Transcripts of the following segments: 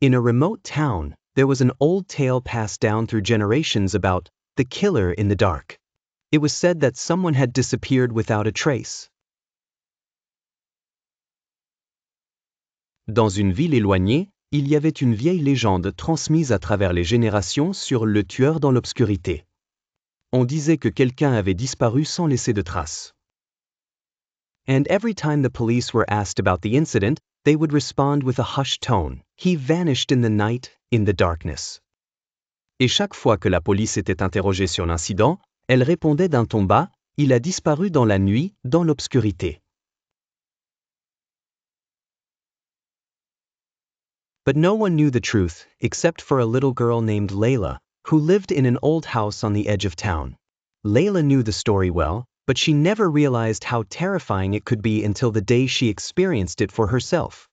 In a remote town, there was an old tale passed down through generations about the killer in the dark. It was said that someone had disappeared without a trace. Dans une ville éloignée, il y avait une vieille légende transmise à travers les générations sur le tueur dans l'obscurité. On disait que quelqu'un avait disparu sans laisser de traces. And every time the police were asked about the incident, they would respond with a hushed tone. He vanished in the night, in the darkness. Et chaque fois que la police était interrogée sur l'incident, elle répondait d'un ton bas, il a disparu dans la nuit, dans l'obscurité. But no one knew the truth, except for a little girl named Layla, who lived in an old house on the edge of town. Layla knew the story well, but she never realized how terrifying it could be until the day she experienced it for herself.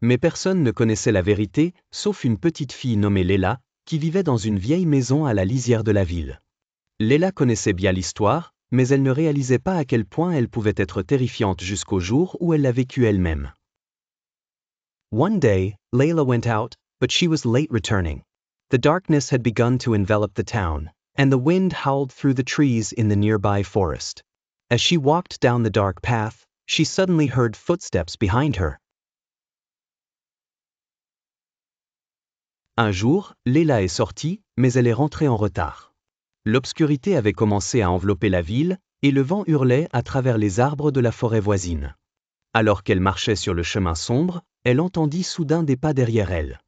Mais personne ne connaissait la vérité, sauf une petite fille nommée Layla, qui vivait dans une vieille maison à la lisière de la ville. Layla connaissait bien l'histoire, mais elle ne réalisait pas à quel point elle pouvait être terrifiante jusqu'au jour où elle l'a vécue elle-même. One day, Layla went out, but she was late returning. The darkness had begun to envelop the town, and the wind howled through the trees in the nearby forest. As she walked down the dark path, she suddenly heard footsteps behind her. Un jour, Layla est sortie, mais elle est rentrée en retard. L'obscurité avait commencé à envelopper la ville, et le vent hurlait à travers les arbres de la forêt voisine. Alors qu'elle marchait sur le chemin sombre, elle entendit soudain des pas derrière elle.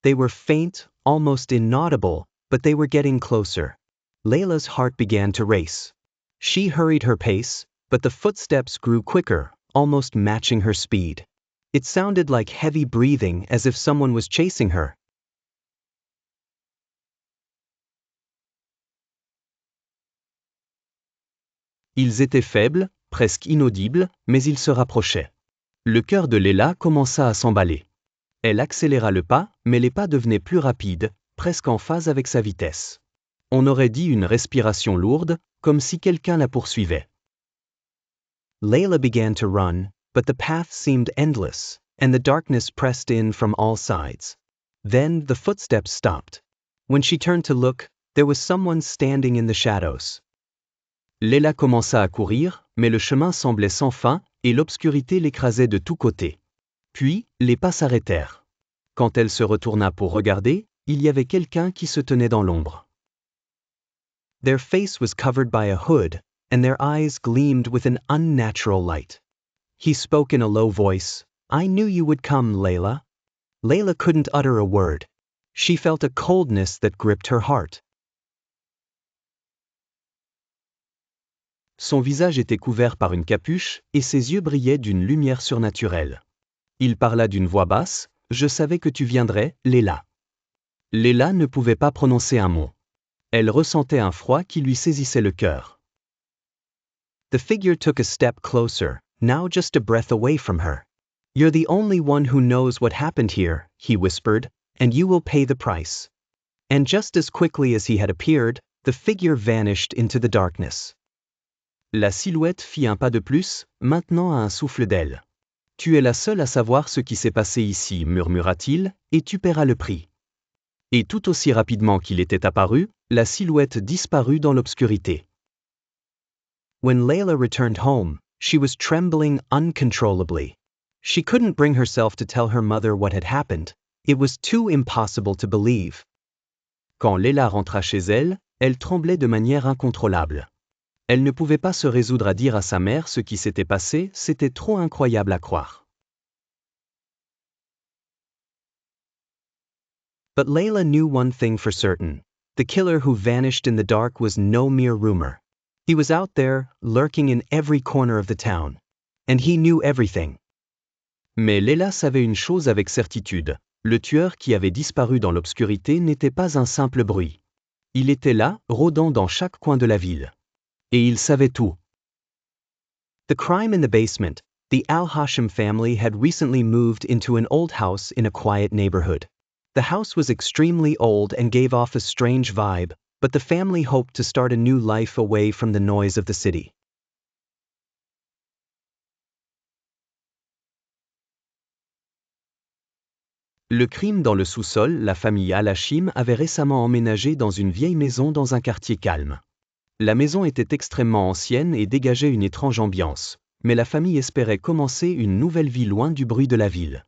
They were faint, almost inaudible, but they were getting closer. Layla's heart began to race. She hurried her pace, but the footsteps grew quicker, almost matching her speed. It sounded like heavy breathing as if someone was chasing her. Ils étaient faibles, presque inaudibles, mais ils se rapprochaient. Le cœur de Layla commença à s'emballer. Elle accéléra le pas, mais les pas devenaient plus rapides, presque en phase avec sa vitesse. On aurait dit une respiration lourde, comme si quelqu'un la poursuivait. Layla began to run, but the path seemed endless, and the darkness pressed in from all sides. Then the footsteps stopped. When she turned to look, there was someone standing in the shadows. Layla commença à courir, mais le chemin semblait sans fin, et l'obscurité l'écrasait de tous côtés. Puis, les pas s'arrêtèrent. Quand elle se retourna pour regarder, il y avait quelqu'un qui se tenait dans l'ombre. Their face was covered by a hood, and their eyes gleamed with an unnatural light. He spoke in a low voice, "I knew you would come, Layla." Layla couldn't utter a word. She felt a coldness that gripped her heart. Son visage était couvert par une capuche, et ses yeux brillaient d'une lumière surnaturelle. Il parla d'une voix basse, « Je savais que tu viendrais, Layla. » Layla ne pouvait pas prononcer un mot. Elle ressentait un froid qui lui saisissait le cœur. The figure took a step closer, now just a breath away from her. "You're the only one who knows what happened here," he whispered, "and you will pay the price." And just as quickly as he had appeared, the figure vanished into the darkness. La silhouette fit un pas de plus, maintenant à un souffle d'aile. « Tu es la seule à savoir ce qui s'est passé ici, murmura-t-il, et tu paieras le prix. » Et tout aussi rapidement qu'il était apparu, la silhouette disparut dans l'obscurité. When Layla returned home, she was trembling uncontrollably. She couldn't bring herself to tell her mother what had happened. It was too impossible to believe. Quand Layla rentra chez elle, elle tremblait de manière incontrôlable. Elle ne pouvait pas se résoudre à dire à sa mère ce qui s'était passé, c'était trop incroyable à croire. But Layla knew one thing for certain. The killer who vanished in the dark was no mere rumor. He was out there, lurking in every corner of the town. And he knew everything. Mais Layla savait une chose avec certitude. Le tueur qui avait disparu dans l'obscurité n'était pas un simple bruit. Il était là, rôdant dans chaque coin de la ville. Et il savait tout. The crime in the basement. The Al-Hashim family had recently moved into an old house in a quiet neighborhood. The house was extremely old and gave off a strange vibe, but the family hoped to start a new life away from the noise of the city. Le crime dans le sous-sol. La famille Al-Hashim avait récemment emménagé dans une vieille maison dans un quartier calme. La maison était extrêmement ancienne et dégageait une étrange ambiance, mais la famille espérait commencer une nouvelle vie loin du bruit de la ville.